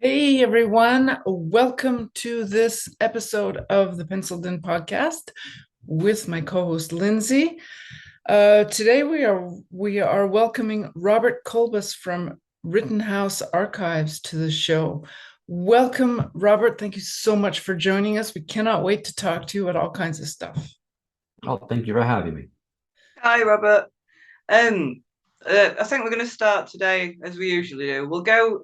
Hey everyone, welcome to this episode of the Penciled In podcast with my co-host Lindsay. Today we are welcoming Robert Kohlbus from Rittenhouse Archives to the show. Welcome, Robert. Thank you so much for joining us. We cannot wait to talk to you about all kinds of stuff. Oh, thank you for having me. Hi, Robert. Um, I think we're going to start today as we usually do. We'll go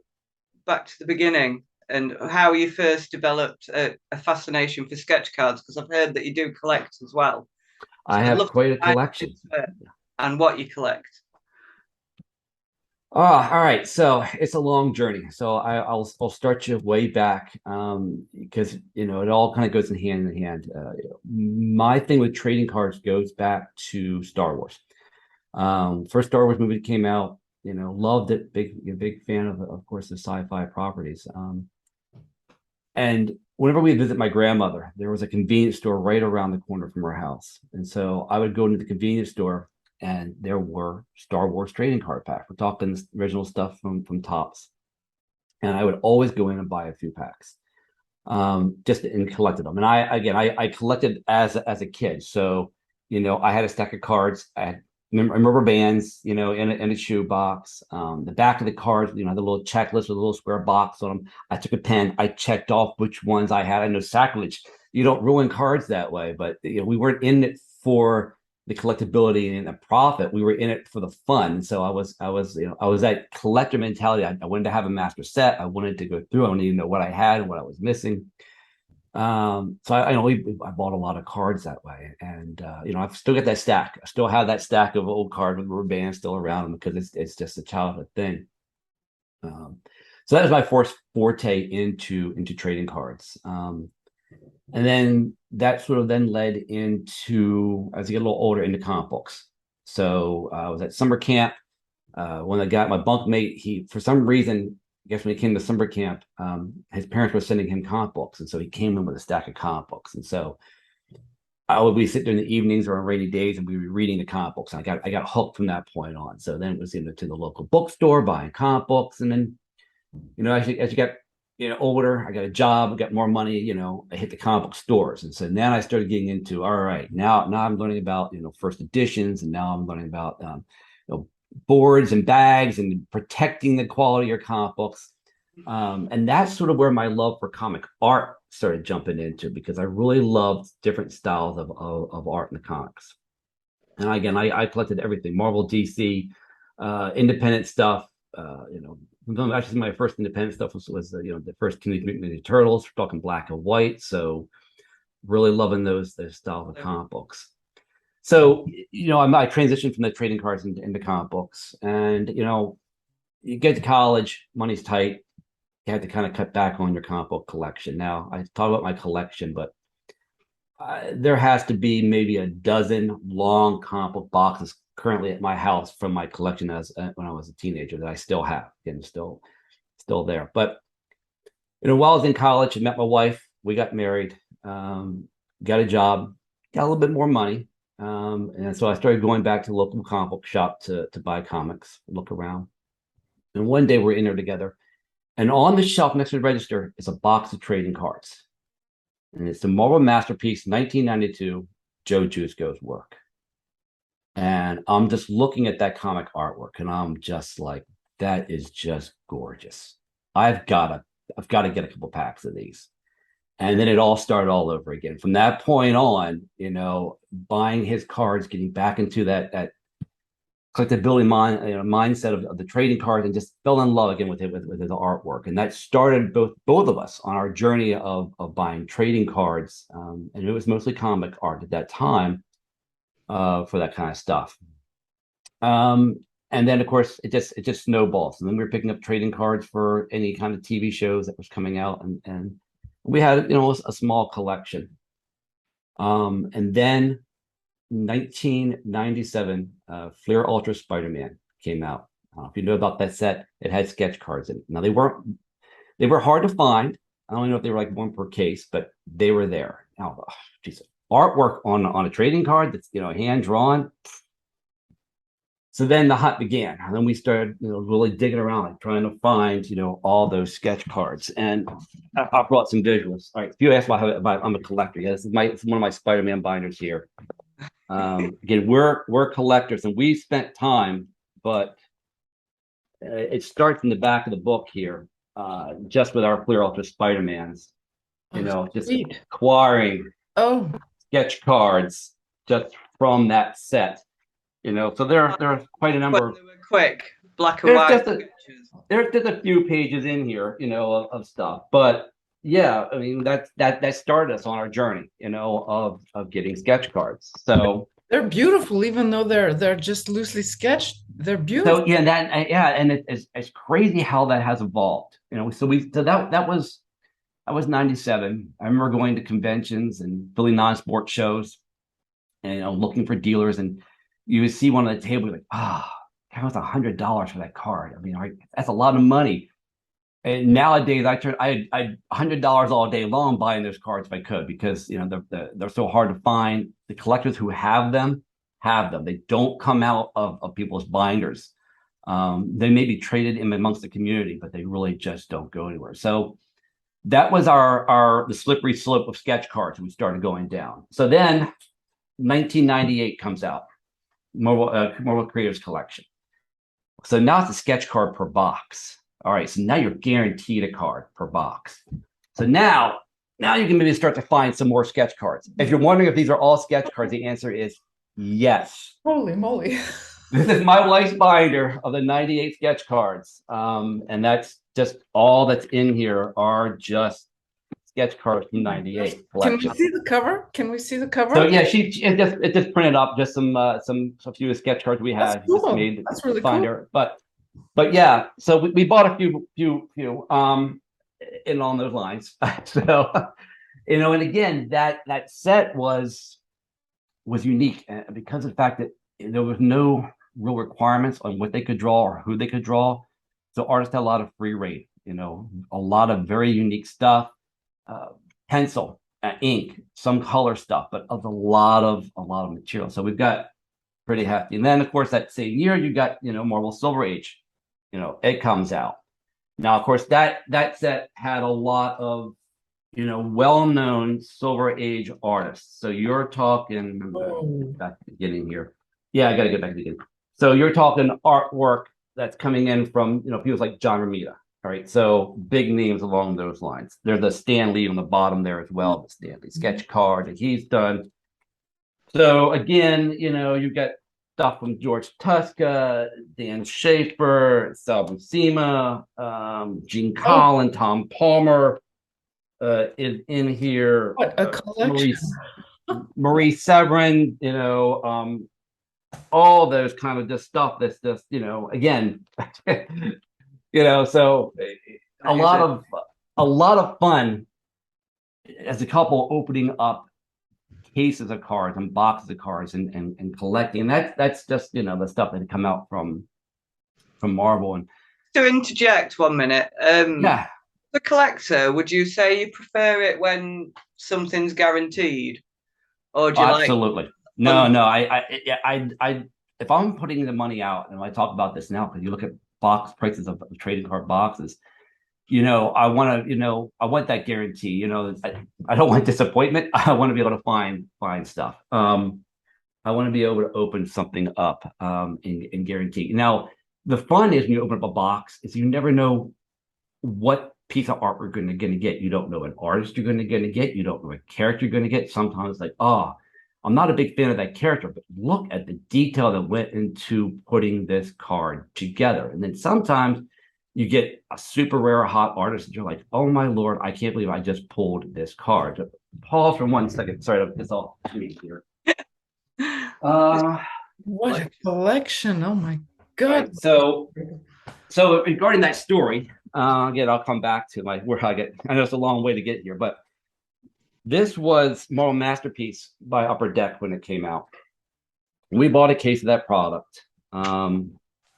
back to the beginning and how you first developed a fascination for sketch cards, because I've heard that you do collect as well. I So I'd have love to quite a dive collection. into it and what you collect. Oh, all right. So it's a long journey. So I'll start you way back because it all kind of goes in hand. My thing with trading cards goes back to Star Wars. First Star Wars movie that came out, loved it. Big fan of course, the sci-fi properties. And whenever we visit my grandmother, there was a convenience store right around the corner from her house. And so I would go into the convenience store and there were Star Wars trading card packs. We're talking original stuff from Topps. And I would always go in and buy a few packs. Just and collected them. And I collected as a kid. So, I had a stack of cards. I had rubber bands, in a shoe box. The back of the cards, the little checklist with a little square box on them. I took a pen. I checked off which ones I had. I know sacrilege. You don't ruin cards that way, but we weren't in it for the collectability and the profit. We were in it for the fun. So I was that collector mentality. I wanted to have a master set. I wanted to go through. I wanted to know what I had and what I was missing. So I bought a lot of cards that way, and I've still got that stack. I still have that stack of old cards with rubber bands still around them because it's just a childhood thing. So that was my first forte into trading cards. And then that sort of then led into, as I get a little older, into comic books. So I was at summer camp when I got my bunkmate. He, for some reason, I guess when he came to summer camp, his parents were sending him comic books, and so he came in with a stack of comic books. And so I would be sitting in the evenings or on rainy days, and we'd be reading the comic books. And I got hooked from that point on. So then it was to the local bookstore buying comic books, and then as you get older, I got a job, I got more money, I hit the comic book stores. And so then I started getting into, all right, now I'm learning about, first editions, and now I'm learning about boards and bags and protecting the quality of your comic books. And that's sort of where my love for comic art started jumping into, because I really loved different styles of art in the comics. And again, I collected everything: Marvel, DC, independent stuff. Actually, my first independent stuff was the first Teenage Mutant Ninja Turtles. We're talking black and white, so really loving those styles of comic books. So I transitioned from the trading cards into comic books, and you get to college, money's tight. You have to kind of cut back on your comic book collection. Now I talk about my collection, but there has to be maybe a dozen long comic book boxes currently at my house from my collection as when I was a teenager that I still have, and still there. But while I was in college, I met my wife. We got married, got a job, got a little bit more money, and so I started going back to the local comic book shop to buy comics, look around. And one day we're in there together, and on the shelf next to the register is a box of trading cards, and it's the Marvel Masterpiece 1992 Joe Juicego's work. And I'm just looking at that comic artwork, and I'm just like, that is just gorgeous. I've got to get a couple packs of these. And then it all started all over again. From that point on, buying his cards, getting back into that collectability mindset of the trading cards, and just fell in love again with his artwork. And that started both of us on our journey of buying trading cards. And it was mostly comic art at that time for that kind of stuff. And then of course it just snowballs. And then we were picking up trading cards for any kind of TV shows that was coming out, and we had a small collection. And then 1997, Fleer Ultra Spider-Man came out. If you know about that set, it had sketch cards in it. Now they were hard to find. I don't know if they were like one per case, but they were there. Now, geez, artwork on a trading card that's hand drawn. So then the hunt began. And then we started, really digging around, like trying to find, all those sketch cards. And I brought some visuals. All right, if you ask about I'm a collector, yeah, this is one of my Spider-Man binders here. Again, we're collectors, and we spent time, but it starts in the back of the book here, just with our Clear Ultra Spider-Mans. Just Sweet. acquiring Oh, sketch cards just from that set. So there are quite a number. But they were quick, black and There's white just pictures. there's just a few pages in here, of stuff. But yeah, I mean that started us on our journey, of getting sketch cards. So they're beautiful, even though they're just loosely sketched. They're beautiful. so and it's crazy how that has evolved. That was 97. I remember going to conventions and really non-sport shows and looking for dealers, and you would see one on the table, you're like, that was $100 for that card. I mean, that's a lot of money. And nowadays, I had $100 all day long buying those cards if I could, because they're so hard to find. The collectors who have them. They don't come out of people's binders. They may be traded in amongst the community, but they really just don't go anywhere. So that was the slippery slope of sketch cards we started going down. So then 1998 comes out, Marvel Creators Collection. So now it's a sketch card per box. All right, so now you're guaranteed a card per box. So now you can maybe start to find some more sketch cards. If you're wondering if these are all sketch cards, the answer is yes. Holy moly. This is my wife's binder of the 98 sketch cards. And that's just all that's in here are just sketch cards from 98 collection. Can we see the cover? Can we see the cover? So yeah, it just printed up just a few sketch cards we had. That's cool. Just made That's really binder. Cool. But yeah, so we bought a few in along those lines. So and again, that set was unique because of the fact that there was no real requirements on what they could draw or who they could draw. So artists had a lot of free reign, a lot of very unique stuff, pencil, ink, some color stuff, but a lot of material. So we've got pretty hefty. And then of course that same year you got, Marvel Silver Age, it comes out. Now, of course, that set had a lot of, well-known Silver Age artists. So you're talking back to the beginning here. Yeah, I got to get back to the beginning. So you're talking artwork that's coming in from, people like John Romita. All right, so big names along those lines. There's a Stan Lee on the bottom there as well, the Stan Lee sketch card that he's done. So again, you've got stuff from George Tuska, Dan Schaefer, Sal Buscema, Gene Collin, Tom Palmer is in here. What a collection. Marie Severin, all those kind of just stuff that's just, again, so a lot of fun as a couple opening up cases of cards and boxes of cards and collecting. And that's just, the stuff that had come out from Marvel. And to interject 1 minute, yeah. The collector, would you say you prefer it when something's guaranteed? Or do you absolutely. No, I if I'm putting the money out, and I talk about this now, because you look at box prices of trading card boxes, I want to, I want that guarantee. I don't want disappointment. I want to be able to find stuff. I want to be able to open something up and guarantee. Now, the fun is when you open up a box is you never know what piece of art we're going to get. You don't know an artist you're going to get. You don't know a character you're going to get. Sometimes it's like, I'm not a big fan of that character, but look at the detail that went into putting this card together. And then sometimes you get a super rare hot artist and you're like, oh my Lord, I can't believe I just pulled this card. Pause for 1 second. Sorry, it's all me here. What a collection. Oh my God. So regarding that story, again, I'll come back to I know it's a long way to get here, but this was Marvel Masterpiece by Upper Deck when it came out. We bought a case of that product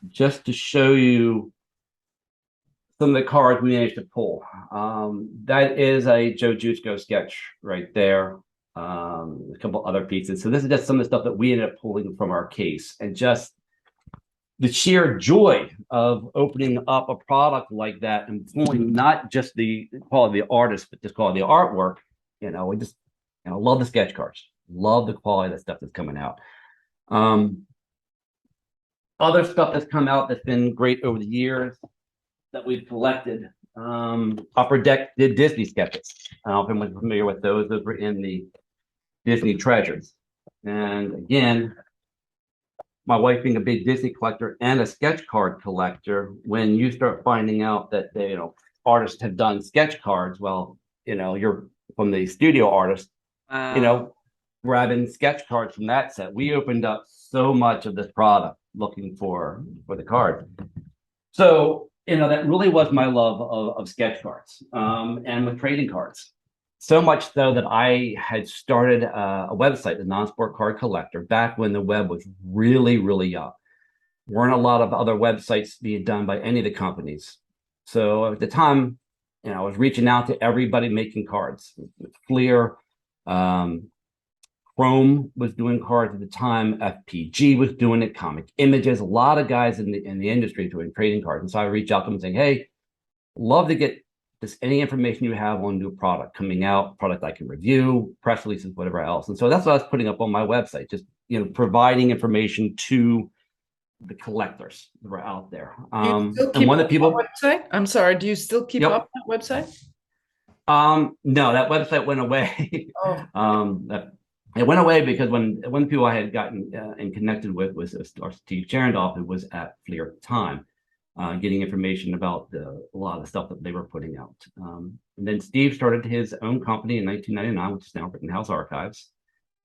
just to show you some of the cards we managed to pull. That is a Joe Jusko sketch right there. A couple other pieces. So this is just some of the stuff that we ended up pulling from our case, and just the sheer joy of opening up a product like that and pulling not just the quality of the artist, but just quality of the artwork, we just, love the sketch cards, love the quality of the stuff that's coming out. Other stuff that's come out that's been great over the years that we've collected. Upper Deck did Disney sketches. I don't know if anyone's familiar with those. Those were in the Disney Treasures. And again, my wife being a big Disney collector and a sketch card collector, when you start finding out that artists have done sketch cards, well, you're from the studio artist, grabbing sketch cards from that set. We opened up so much of this product looking for the card. So, that really was my love of sketch cards, and with trading cards. So much so that I had started a website, the Non-Sport Card Collector, back when the web was really, really young. Weren't a lot of other websites being done by any of the companies. So at the time, I was reaching out to everybody making cards. Fleer, Chrome was doing cards at the time. FPG was doing it. Comic Images. A lot of guys in the industry doing trading cards. And so I reached out to them saying, "Hey, love to get any information you have on new product coming out, product I can review, press releases, whatever else." And so that's what I was putting up on my website, just providing information to the collectors that were out there. Do you still keep up that website? I'm sorry, do you still keep up that website? No, that website went away. It went away because one of the people I had gotten and connected with was Steve Cherndorf, who was at Fleer at the time. Getting information about a lot of the stuff that they were putting out. And then Steve started his own company in 1999, which is now Rittenhouse Archives.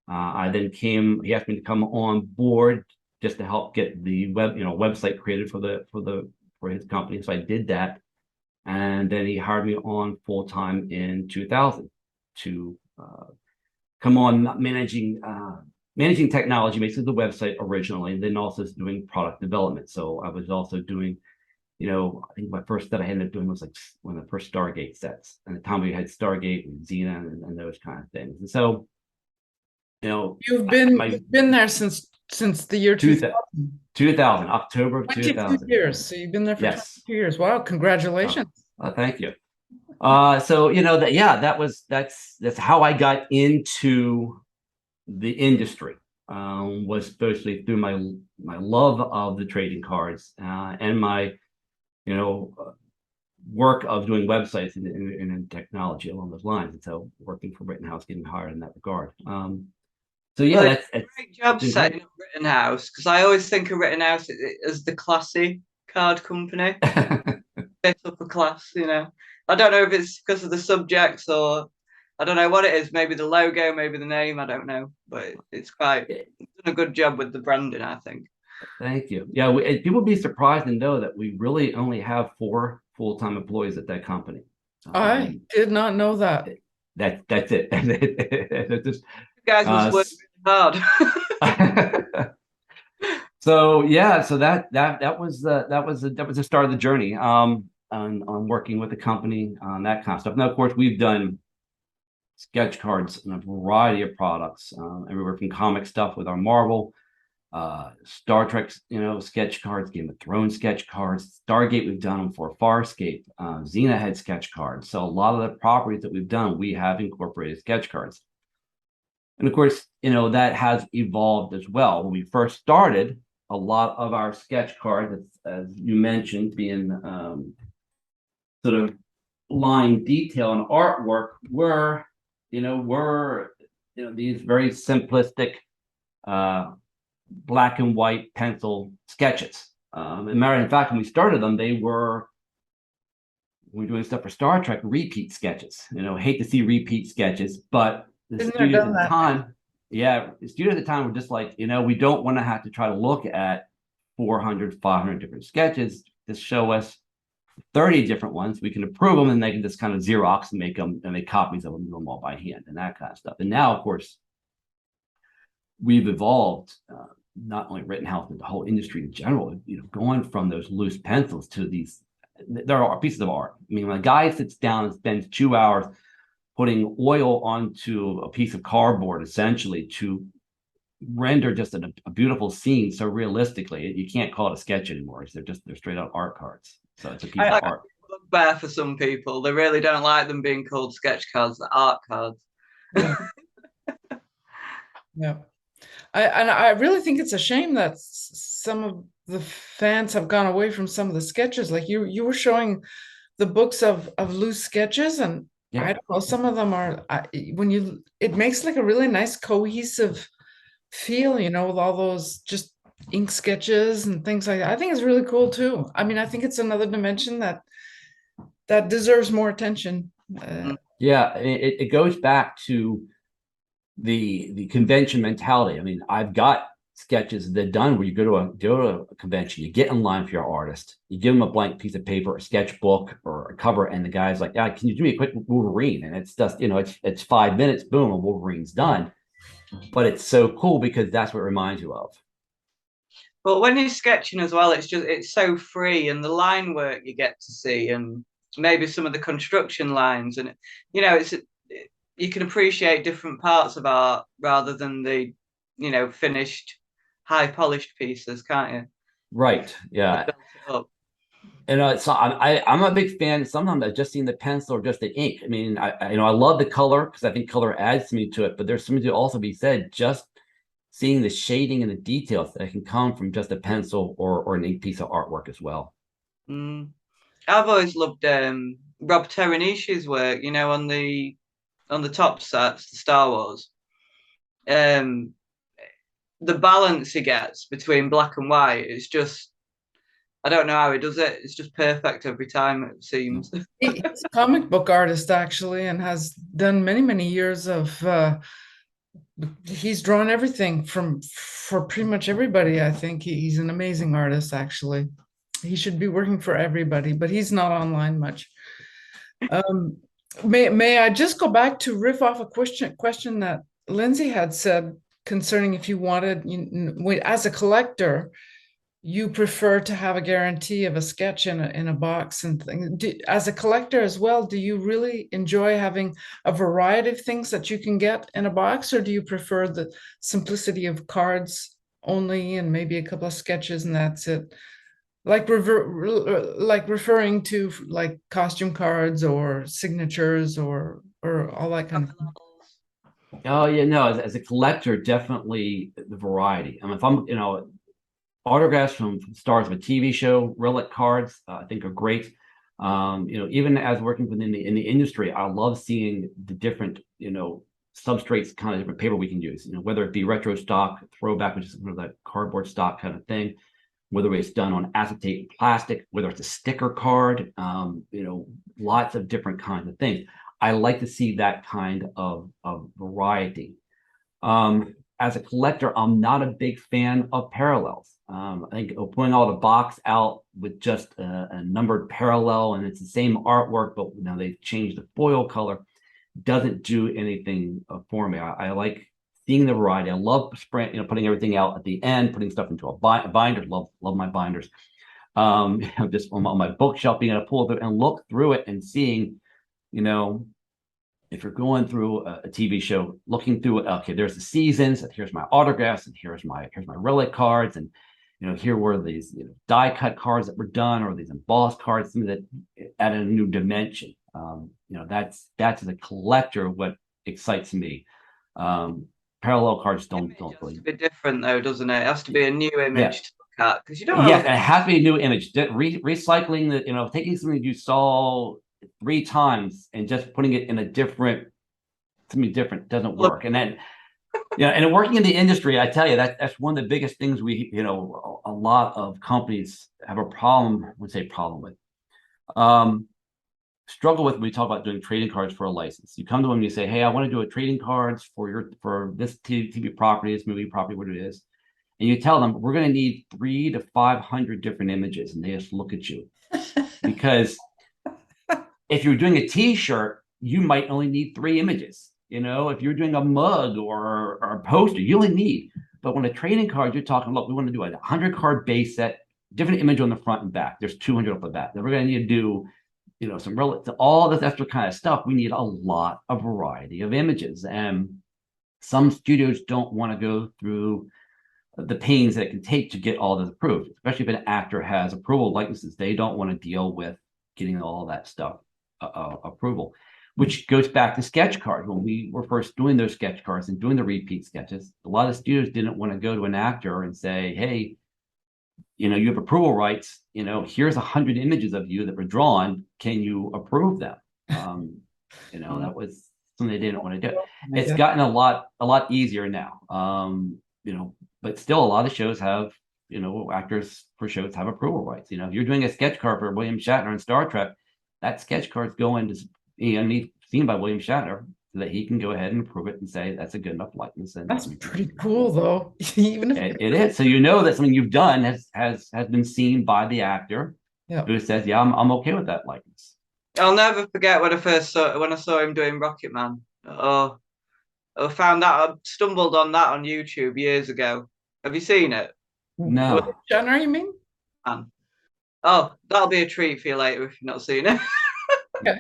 He asked me to come on board just to help get the website created for his company. So I did that. And then he hired me on full time in 2000 to come on managing technology, basically the website originally, and then also doing product development. So I was also doing, I think my first set I ended up doing was like one of the first Stargate sets. And at the time we had Stargate and Xena and those kind of things. And so, you've been there since the year 2000. 2000, October of 2000. 22 years. So you've been there for 22 years. Wow, congratulations. Thank you. So that's how I got into the industry. Was mostly through my love of the trading cards and my work of doing websites in technology along those lines. And so working for Rittenhouse, getting hired in that regard. That's a great job setting up Rittenhouse, because I always think of Rittenhouse as the classy card company. Bit upper class, I don't know if it's because of the subjects or I don't know what it is. Maybe the logo, maybe the name. I don't know, but it's done a good job with the branding, I think. Thank you. Yeah, people be surprised to know that we really only have 4 full-time employees at that company. I did not know that. That's it. You guys must work really hard. So that was the start of the journey on working with the company on that kind of stuff. Now, of course, we've done sketch cards and a variety of products, everywhere from comic stuff with our Marvel, Star Trek, sketch cards, Game of Thrones sketch cards, Stargate. We've done them for Farscape, Xena had sketch cards. So a lot of the properties that we've done, we have incorporated sketch cards. And of course, that has evolved as well. When we first started, a lot of our sketch cards, as you mentioned, being sort of line detail and artwork were these very simplistic black and white pencil sketches. In fact, when we started them, we were doing stuff for Star Trek, repeat sketches. Hate to see repeat sketches, but the studios at the time were just like, we don't want to have to try to look at 400, 500 different sketches. Just show us 30 different ones. We can approve them, and they can just kind of Xerox and make copies of them, do them all by hand and that kind of stuff. And now, of course, we've evolved, not only Rittenhouse, but the whole industry in general, going from those loose pencils to these, there are pieces of art. I mean, when a guy sits down and spends 2 hours putting oil onto a piece of cardboard, essentially, to render just a beautiful scene so realistically. You can't call it a sketch anymore. They're straight up art cards. So it's a piece of Like art. bugbear for some people. They really don't like them being called sketch cards, they're art cards. Yeah. Yeah. I really think it's a shame that some of the fans have gone away from some of the sketches. Like you were showing the books of loose sketches, and Yeah. I don't know, some of them are it makes like a really nice cohesive feel, with all those just ink sketches and things like that. I think it's really cool too. I mean, I think it's another dimension that deserves more attention. Yeah, it goes back to the convention mentality. I mean, I've got sketches that are done where you go to a convention, you get in line for your artist, you give them a blank piece of paper, a sketchbook, or a cover, and the guy's like, "Yeah, can you do me a quick Wolverine?" And it's just, it's 5 minutes, boom, and Wolverine's done. But it's so cool because that's what it reminds you of. But when you're sketching as well, it's so free, and the line work you get to see, and maybe some of the construction lines, and it's you can appreciate different parts of art rather than the finished high polished pieces, can't you? Right. Yeah. Built it up. And so I'm a big fan. Sometimes I've just seen the pencil or just the ink. I mean, I love the color because I think color adds to me to it. But there's something to also be said. Just seeing the shading and the details that can come from just a pencil or an ink piece of artwork as well. I've always loved Rob Teranish's work. On the top sets, the Star Wars. The balance he gets between black and white is just, I don't know how he does it. It's just perfect every time, it seems. He's a comic book artist actually, and has done many, many years of he's drawn everything for pretty much everybody. I think he's an amazing artist actually. He should be working for everybody, but he's not online much. May I just go back to riff off a question that Lindsey had said concerning if you wanted, as a collector, you prefer to have a guarantee of a sketch in a box and things. As a collector as well, do you really enjoy having a variety of things that you can get in a box, or do you prefer the simplicity of cards only and maybe a couple of sketches and that's it? Like referring to like costume cards or signatures or all that kind of thing. Oh yeah, no. As a collector, definitely the variety. I mean, if I'm, autographs from stars of a TV show, relic cards, I think are great. Even as working within in the industry, I love seeing the different, substrates, kind of different paper we can use. Whether it be retro stock, throwback, which is sort of that cardboard stock kind of thing, whether it's done on acetate plastic, whether it's a sticker card, lots of different kinds of things. I like to see that kind of variety. As a collector, I'm not a big fan of parallels. I think putting all the box out with just a numbered parallel and it's the same artwork, but now they've changed the foil color, doesn't do anything for me. I like seeing the variety. I love putting everything out at the end, putting stuff into a binder. Love my binders. Just on my bookshelf, being able to pull it and look through it and seeing, if you're going through a TV show, looking through it, okay, there's the seasons, and here's my autographs, and here's my relic cards, and here were these die cut cards that were done, or these embossed cards, something that added a new dimension. That's as a collector what excites me. Parallel cards don't really. It has to be different though, doesn't it? It has to be a new image to look at because you don't. Yes, it has to be a new image. Recycling taking something you saw 3 times and just putting it in something different doesn't work. And then, and working in the industry, I tell you that's one of the biggest things a lot of companies have a problem. I would say problem with, struggle with when we talk about doing trading cards for a license. You come to them and you say, "Hey, I want to do a trading cards for this TV property, this movie property, what it is," and you tell them we're going to need 300 to 500 different images, and they just look at you because. If you're doing a T-shirt, you might only need 3 images. If you're doing a mug or a poster, you only need. But when a trading card, you're talking, look, we want to do a 100 card base set, different image on the front and back. There's 200 up the back. Then we're going to need to do, all this extra kind of stuff. We need a lot of variety of images. And some studios don't want to go through the pains that it can take to get all this approved, especially if an actor has approval licenses. They don't want to deal with getting all that stuff approval, which goes back to sketch cards. When we were first doing those sketch cards and doing the repeat sketches, a lot of studios didn't want to go to an actor and say, hey, you have approval rights, here's 100 images of you that were drawn. Can you approve them? That was something they didn't want to do. It's gotten a lot easier now. But still a lot of shows have, actors for shows have approval rights. If you're doing a sketch card for William Shatner in Star Trek, that sketch card's going to be seen by William Shatner so that he can go ahead and approve it and say that's a good enough likeness. And that's pretty cool, though. Even if it is. So that something you've done has been seen by the actor, who says, yeah, I'm okay with that likeness. I'll never forget when I saw him doing Rocket Man. I stumbled on that on YouTube years ago. Have you seen it? No. Shatner, you mean? Oh, that'll be a treat for you later if you've not seen it. Okay.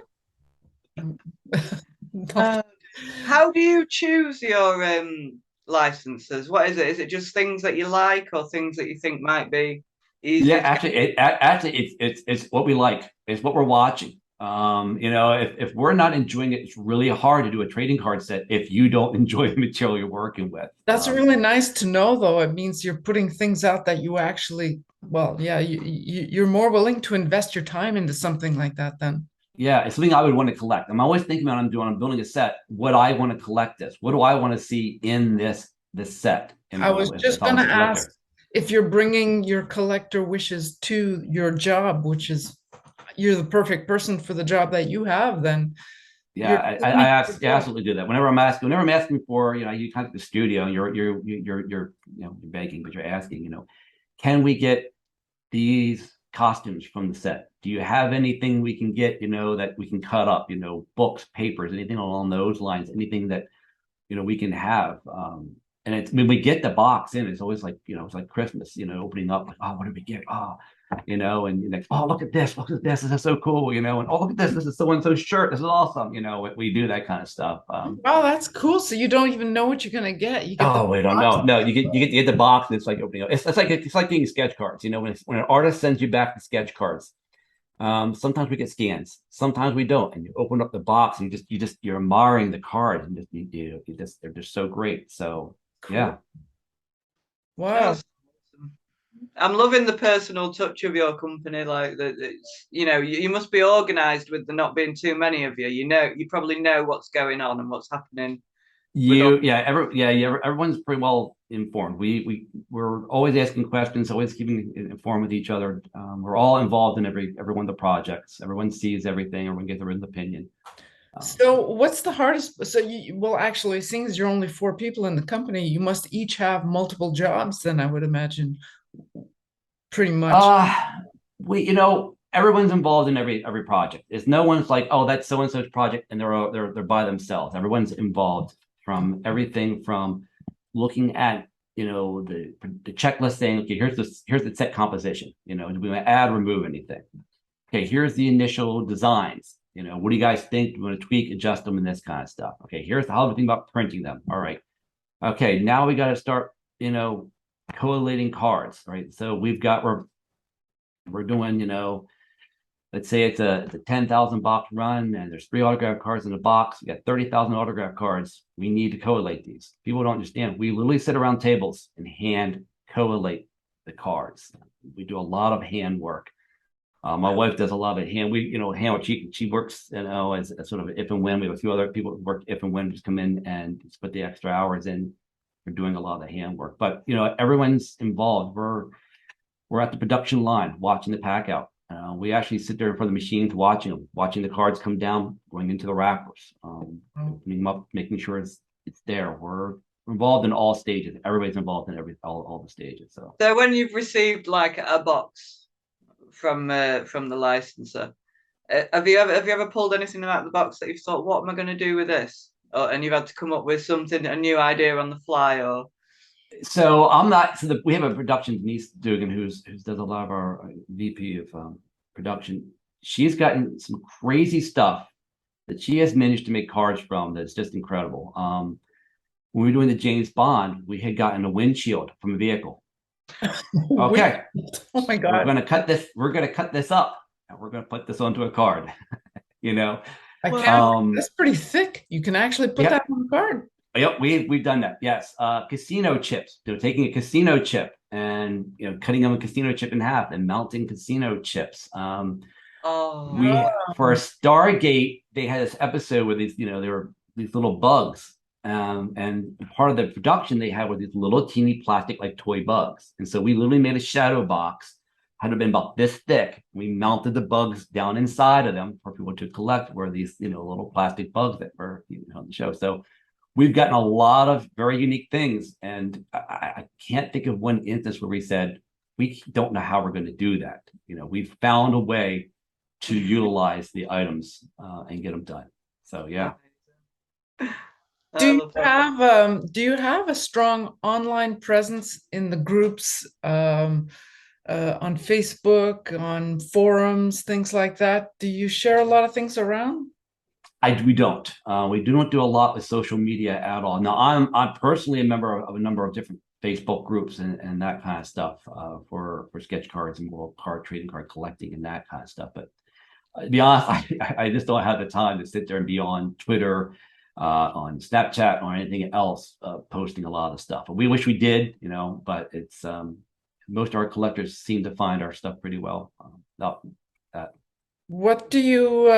How do you choose your licenses? What is it? Is it just things that you like or things that you think might be easy? Yeah, actually, it's what we like. It's what we're watching. If we're not enjoying it, it's really hard to do a trading card set if you don't enjoy the material you're working with. That's really nice to know, though. It means you're putting things out that you actually, you're more willing to invest your time into something like that then. Yeah, it's something I would want to collect. I'm always thinking about I'm building a set. What I want to collect this? What do I want to see in this set? I was just going to ask if you're bringing your collector wishes to your job, which is you're the perfect person for the job that you have. Then yeah, I absolutely do that. Whenever I'm asking for, you contact the studio and you're begging, but you're asking, can we get these costumes from the set? Do you have anything we can get, that we can cut up, books, papers, anything along those lines, anything that, we can have. And it's when we get the box in, it's always like, it's like Christmas, opening up, like, oh, what did we get? Oh, and you're like, oh, look at this, this is so cool, and oh, look at this is so-and-so's shirt, this is awesome, we do that kind of stuff. Oh, that's cool. So you don't even know what you're gonna get. You get we don't know. No, you get the box, and it's like opening up. It's like getting sketch cards. When an artist sends you back the sketch cards, sometimes we get scans, sometimes we don't, and you open up the box and you're admiring the cards, and they're just so great. So cool. Yeah. Wow. I'm loving the personal touch of your company. Like that, it's you must be organized with there not being too many of you. You probably know what's going on and what's happening. Everyone's pretty well informed. We're always asking questions, always keeping informed with each other. We're all involved in every one of the projects. Everyone sees everything. Everyone gets their own opinion. So what's the hardest? So actually, seeing as you're only 4 people in the company, you must each have multiple jobs. Then I would imagine. Pretty much. Everyone's involved in every project. It's no one's like, oh, that's so and so's project, and they're by themselves. Everyone's involved, from everything from looking at the checklist, saying, okay, here's the set composition. Do we want to add, remove anything? Okay, here's the initial designs. What do you guys think? Do you want to tweak, adjust them, and this kind of stuff? Okay, here's how we think about printing them. All right. Okay, now we got to start collating cards, right? So we're doing, let's say it's a 10,000 box run, and there's 3 autograph cards in the box. We got 30,000 autograph cards. We need to collate these. People don't understand. We literally sit around tables and hand collate the cards. We do a lot of hand work. My wife does a lot of hand. Hand work. She works, as sort of if and when. We have a few other people who work if and when, just come in and just put the extra hours in. We're doing a lot of the hand work, but everyone's involved. We're at the production line watching the pack out. We actually sit there in front of the machines watching the cards come down, going into the wrappers, opening them up, making sure it's there. We're involved in all stages. Everybody's involved in all the stages. So when you've received like a box from the licensor, have you ever pulled anything out of the box that you've thought, what am I going to do with this? And you've had to come up with a new idea on the fly, or? So I'm not. So we have a production, Denise Dugan, who does a lot of our VP of production. She's gotten some crazy stuff that she has managed to make cards from. That's just incredible. when we were doing the James Bond, we had gotten a windshield from a vehicle. Wait. Okay, Oh my we're God. going to cut this. We're going to cut this up, and we're going to put this onto a card. You know, I Well, can't. That's pretty thick. You can actually put that yep, on the card. yep. We've done that. Yes, casino chips. They're taking a casino chip and cutting them a casino chip in half and melting casino chips. oh, We for Stargate, they had this episode where these, there were these little bugs. And part of the production they had were these little teeny plastic like toy bugs. And so we literally made a shadow box, had to been about this thick. We mounted the bugs down inside of them for people to collect, were these, little plastic bugs that were on the show. So we've gotten a lot of very unique things. And I can't think of one instance where we said, we don't know how we're going to do that. We've found a way to utilize the items and get them done. So yeah. Do you have a strong online presence in the groups, on Facebook, on forums, things like that? Do you share a lot of things around? We don't. We do not do a lot with social media at all. Now, I'm personally a member of a number of different Facebook groups and that kind of stuff for sketch cards and more card trading, card collecting, and that kind of stuff. But to be honest, I just don't have the time to sit there and be on Twitter, on Snapchat, or anything else, posting a lot of stuff. We wish we did, but it's most of our collectors seem to find our stuff pretty well. What do you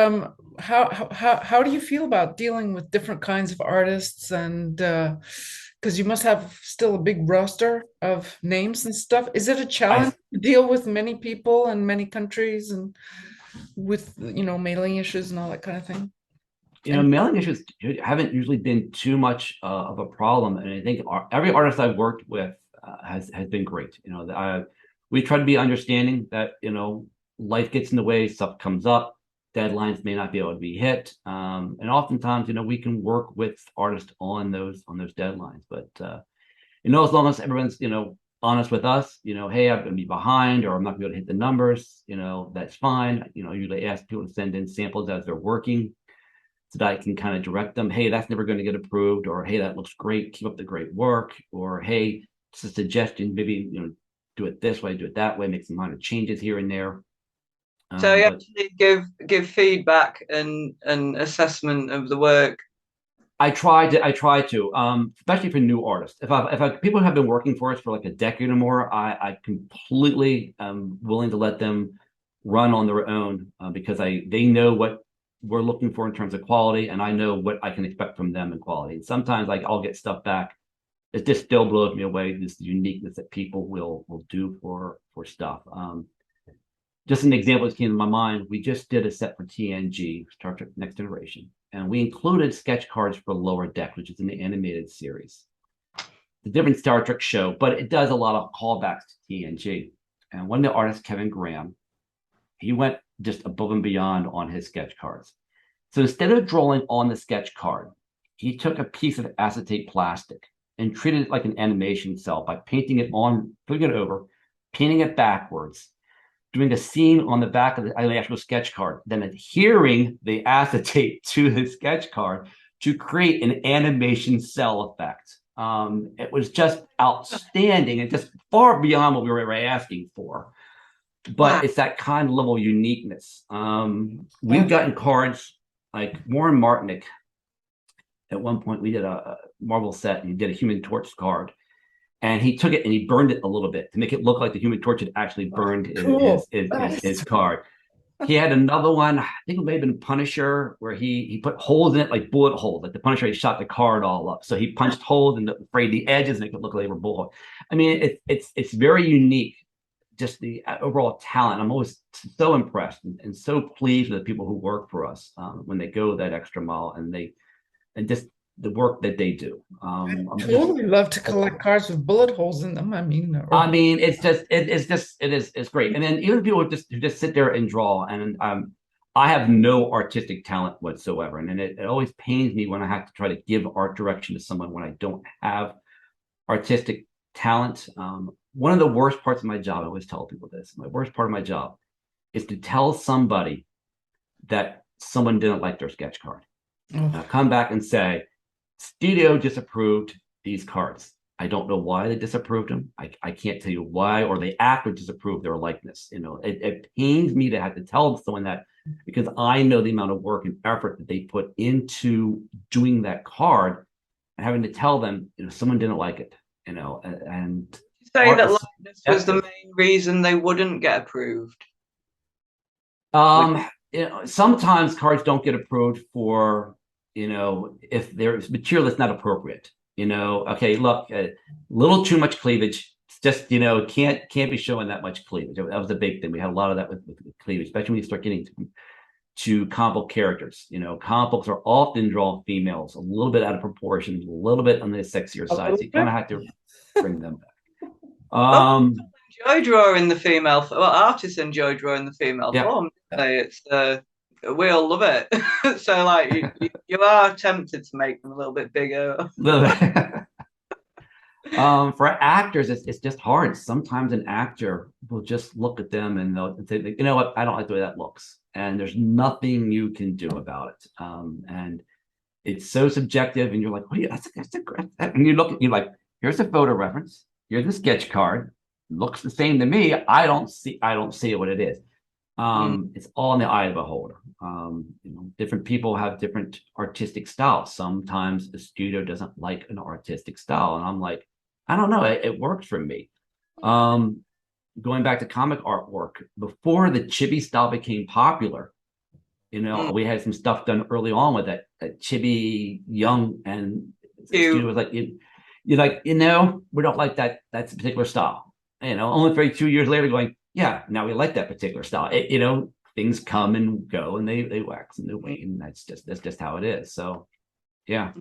how do you feel about dealing with different kinds of artists, and because you must have still a big roster of names and stuff. Is it a challenge to deal with many people and many countries and with mailing issues and all that kind of thing? Mailing issues haven't usually been too much of a problem, and I think every artist I've worked with has been great. We try to be understanding that life gets in the way, stuff comes up, deadlines may not be able to be hit, and oftentimes we can work with artists on those deadlines. But as long as everyone's honest with us, hey, I'm going to be behind, or I'm not going to be able to hit the numbers, that's fine. I usually ask people to send in samples as they're working, so that I can kind of direct them, hey, that's never going to get approved, or hey, that looks great, keep up the great work, or hey, it's a suggestion, maybe do it this way, do it that way, make some minor changes here and there. So you actually give feedback and assessment of the work. I try to, especially for new artists. If people have been working for us for like a decade or more, I completely am willing to let them run on their own, because they know what we're looking for in terms of quality, and I know what I can expect from them in quality. And sometimes I'll get stuff back. It just still blows me away, this uniqueness that people will do for stuff. Just an example that came to my mind, we just did a set for TNG, Star Trek Next Generation, and we included sketch cards for Lower Deck, which is an animated series. It's a different Star Trek show, but it does a lot of callbacks to TNG. And one of the artists, Kevin Graham, he went just above and beyond on his sketch cards. So instead of drawing on the sketch card, he took a piece of acetate plastic and treated it like an animation cell by painting it on, putting it over, painting it backwards, doing a scene on the back of the actual sketch card, then adhering the acetate to the sketch card to create an animation cell effect. It was just outstanding and just far beyond what we were asking for. But it's that kind of level of uniqueness. We've gotten cards like Warren Martinick. At one point, we did a Marvel set, and he did a Human Torch card. And he took it and he burned it a little bit to make it look like the Human Torch had actually burned his card. He had another one, I think it may have been Punisher, where he put holes in it, like bullet holes. Like the Punisher, he shot the card all up. So he punched holes and sprayed the edges and it could look like they were bullet. I mean, it's very unique, just the overall talent. I'm always so impressed and so pleased with the people who work for us when they go that extra mile and just the work that they do. I totally love to collect cards with bullet holes in them. It's great. And then even people who just sit there and draw, and I have no artistic talent whatsoever, and it always pains me when I have to try to give art direction to someone when I don't have artistic talent. One of the worst parts of my job, I always tell people this, my worst part of my job is to tell somebody that someone didn't like their sketch card. Come back and say, studio disapproved, these cards. I don't know why they disapproved them. I can't tell you why, or they act or disapprove their likeness. It pains me to have to tell someone that, because I know the amount of work and effort that they put into doing that card, and having to tell them, someone didn't like it, and Say that likeness was the subjective. main reason they wouldn't get approved. Sometimes cards don't get approved for, if there's material that's not appropriate. Okay, look, a little too much cleavage. It's just, can't be showing that much cleavage. That was a big thing. We had a lot of that with cleavage, especially when you start getting to comic book characters. Comic books are often drawn females a little bit out of proportion, a little bit on the sexier side. So you kind of have to bring them back. Enjoy drawing the female. Well, artists enjoy drawing the female form. It's we all love it. So like you are tempted to make them a little bit bigger. For actors, it's just hard. Sometimes an actor will just look at them and they'll say, you know what, I don't like the way that looks, and there's nothing you can do about it. And it's so subjective, and you're like, wait, that's a great. And you look, you're like, here's a photo reference, here's the sketch card, looks the same to me. I don't see what it is. It's all in the eye of the beholder. Different people have different artistic styles. Sometimes the studio doesn't like an artistic style, and I'm like, I don't know, it works for me. Going back to comic artwork, before the chibi style became popular, we had some stuff done early on with that chibi young, and the studio was like, you're like, we don't like that. That's a particular style. Only for 2 years later, going, yeah, now we like that particular style. Things come and go, and they wax and they wane. That's just how it is. So, yeah.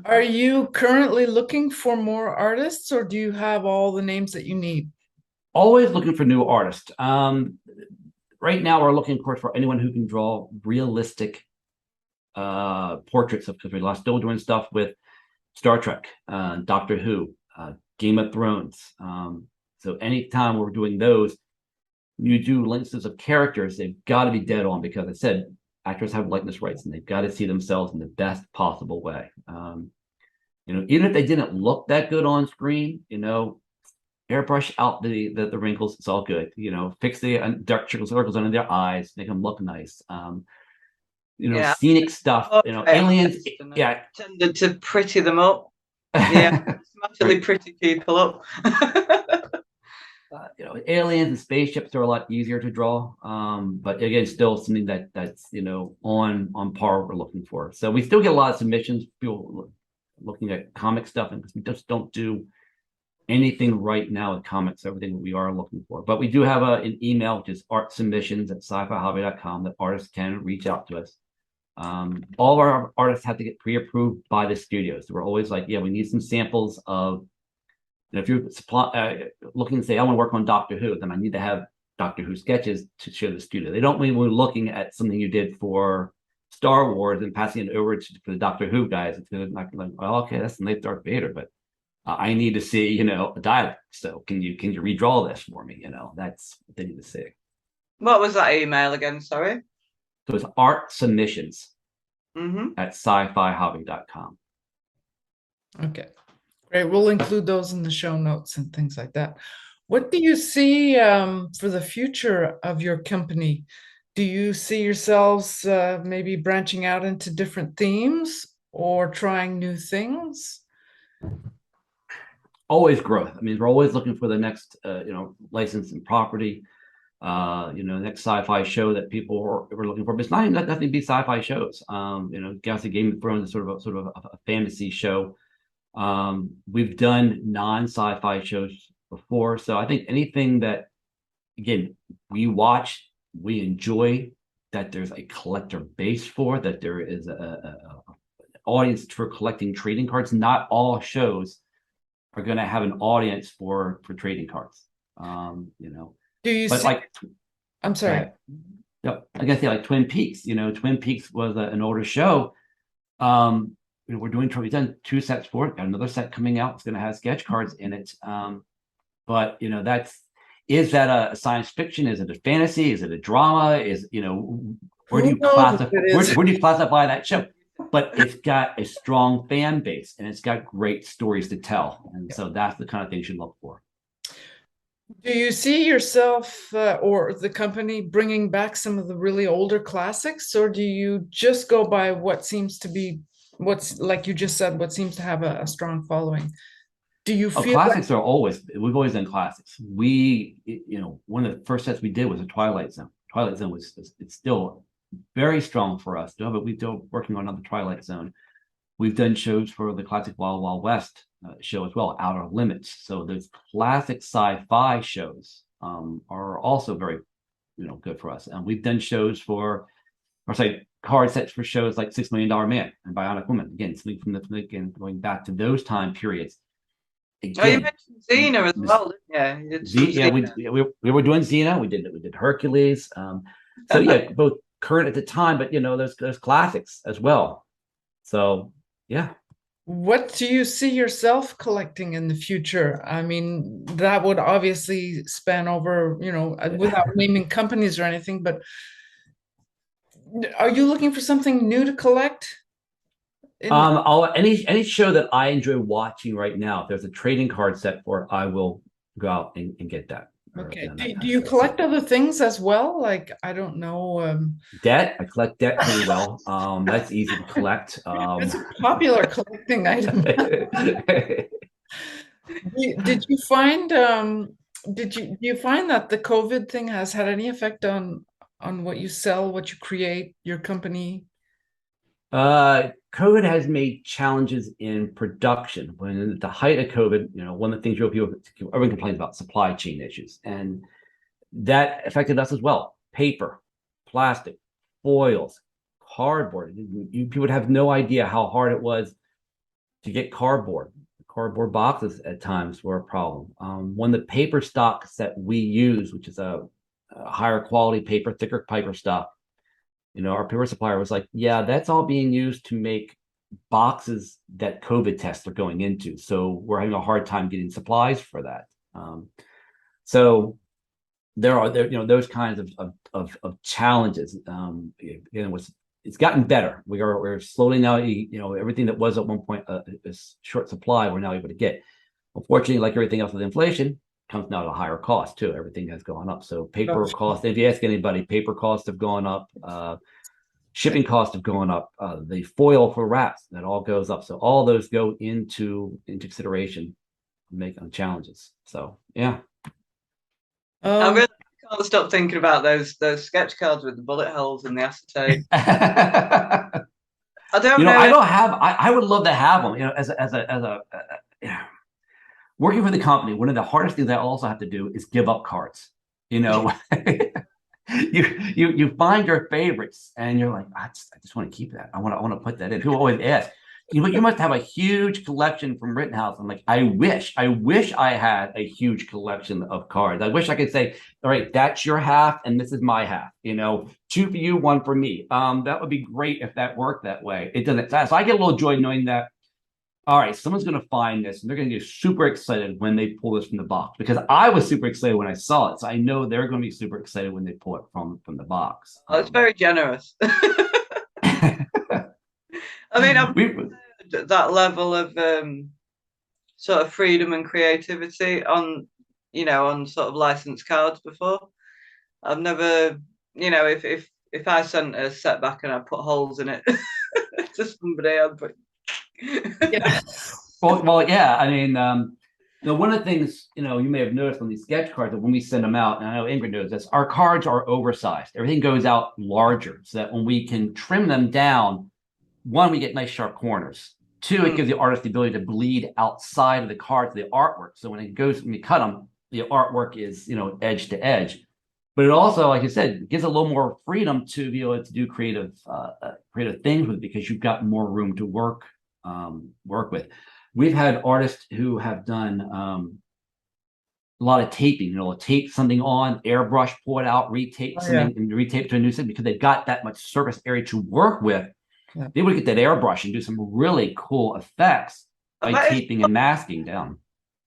Are you currently looking for more artists, or do you have all the names that you need? Always looking for new artists. Right now, we're looking, of course, for anyone who can draw realistic portraits of, because we're still doing stuff with Star Trek, Doctor Who, Game of Thrones. So anytime we're doing those, you do likeness of characters, they've got to be dead on, because I said actors have likeness rights, and they've got to see themselves in the best possible way. Even if they didn't look that good on screen, airbrush out the wrinkles, it's all good. Fix the dark circles under their eyes, make them look nice. Scenic stuff. Aliens. Yeah, tended to pretty them up. Yeah, smartly pretty people up. Aliens and spaceships are a lot easier to draw, but again, still something that's on par what we're looking for. So we still get a lot of submissions, people looking at comic stuff, and we just don't do anything right now with comics, everything that we are looking for. But we do have an email, which is artsubmissions@sci-fi-hobby.com, that artists can reach out to us. All of our artists have to get pre-approved by the studios. So we're always like, yeah, we need some samples of, if you're looking to say, I want to work on Doctor Who, then I need to have Doctor Who sketches to show the studio. They don't mean we're looking at something you did for Star Wars and passing it over for the Doctor Who guys. It's not like, well, okay, that's the late Darth Vader, but I need to see, a dialect. So can you redraw this for me? That's what they need to see. What was that email again? Sorry. So it's artsubmissions at sci-fi-hobby.com. Okay, great. We'll include those in the show notes and things like that. What do you see for the future of your company? Do you see yourselves maybe branching out into different themes or trying new things? Always growth. I mean, we're always looking for the next, license and property, next sci-fi show that people were looking for. But it's not even nothing to be sci-fi shows. Galaxy Game of Thrones is sort of a fantasy show. We've done non-sci-fi shows before, so I think anything that, again, we watch, we enjoy, that there's a collector base for, that there is a audience for collecting trading cards. Not all shows are going to have an audience for trading cards. Do you see, like, I'm sorry. Yep, I guess, like Twin Peaks. Twin Peaks was an older show. We've done 2 sets for it. Got another set coming out. It's going to have sketch cards in it. But is that a science fiction? Is it a fantasy? Is it a drama? Where do you classify that show? but it's got a strong fan base and it's got great stories to tell. And so that's the kind of things you look for. Do you see yourself or the company bringing back some of the really older classics, or do you just go by what seems to be, what's like you just said, what seems to have a strong following? Do you feel classics are we've always done classics. One of the first sets we did was a Twilight Zone. Twilight Zone it's still very strong for us, but we're still working on another Twilight Zone. We've done shows for the classic Wild Wild West show as well, Outer Limits. So those classic sci-fi shows are also very, good for us. And we've done shows card sets for shows like $6 Million Man and Bionic Woman. Again, something from again going back to those time periods. Again, you mentioned Xena as well, didn't you? We were doing Xena. We did Hercules. So yeah, both current at the time, but those classics as well. So yeah. What do you see yourself collecting in the future? I mean, that would obviously span over, without naming companies or anything, but are you looking for something new to collect? Any show that I enjoy watching right now, if there's a trading card set for it, I will go out and get that. Okay. Do you collect other things as well? Like, I don't know. Debt. I collect debt pretty well. That's easy to collect. It's a popular collecting item. Did you find do you find that the COVID thing has had any effect on what you sell, what you create, your company? COVID has made challenges in production. When at the height of COVID, one of the things everyone complains about supply chain issues, and that affected us as well. Paper, plastic, foils, cardboard. People would have no idea how hard it was to get cardboard. Cardboard boxes at times were a problem. When the paper stocks that we use, which is a higher quality paper, thicker paper stock, our paper supplier was like, yeah, that's all being used to make boxes that COVID tests are going into. So we're having a hard time getting supplies for that. So there are those kinds of challenges. It's gotten better. We're slowly now, everything that was at one point a short supply, we're now able to get. Unfortunately, like everything else with inflation, comes now at a higher cost too. Everything has gone up. So paper costs, if you ask anybody, paper costs have gone up. Shipping costs have gone up. The foil for wraps, that all goes up. So all those go into consideration, making challenges. So yeah. I really can't stop thinking about those sketch cards with the bullet holes in the acetate. I don't know. I don't have. I would love to have them. As a working for the company, one of the hardest things I also have to do is give up cards. You find your favorites and you're like, I just want to keep that. I want to put that in. People always ask, you must have a huge collection from Rittenhouse. I'm like, I wish I had a huge collection of cards. I wish I could say, all right, that's your half and this is my half. 2 for you, 1 for me. That would be great if that worked that way. It doesn't. So I get a little joy knowing that, all right, someone's going to find this and they're going to get super excited when they pull this from the box, because I was super excited when I saw it. So I know they're going to be super excited when they pull it from the box. Oh, it's very generous. I mean, I've that level of sort of freedom and creativity on sort of licensed cards before. I've never, if I sent a set back and I put holes in it to somebody, I'd put. Yeah. Well, yeah. I mean, one of the things you may have noticed on these sketch cards that when we send them out, and I know Ingrid knows this, our cards are oversized. Everything goes out larger, so that when we can trim them down, one, we get nice sharp corners. Two, it gives the artist the ability to bleed outside of the card to the artwork. So when we cut them, the artwork is edge to edge. But it also, like I said, gives a little more freedom to be able to do creative things with it, because you've got more room to work with. We've had artists who have done a lot of taping. Tape something on, airbrush, pull it out, retape something, and retape it to a new set, because they've got that much surface area to work with. Yeah. They would get that airbrush and do some really cool effects by taping and masking down.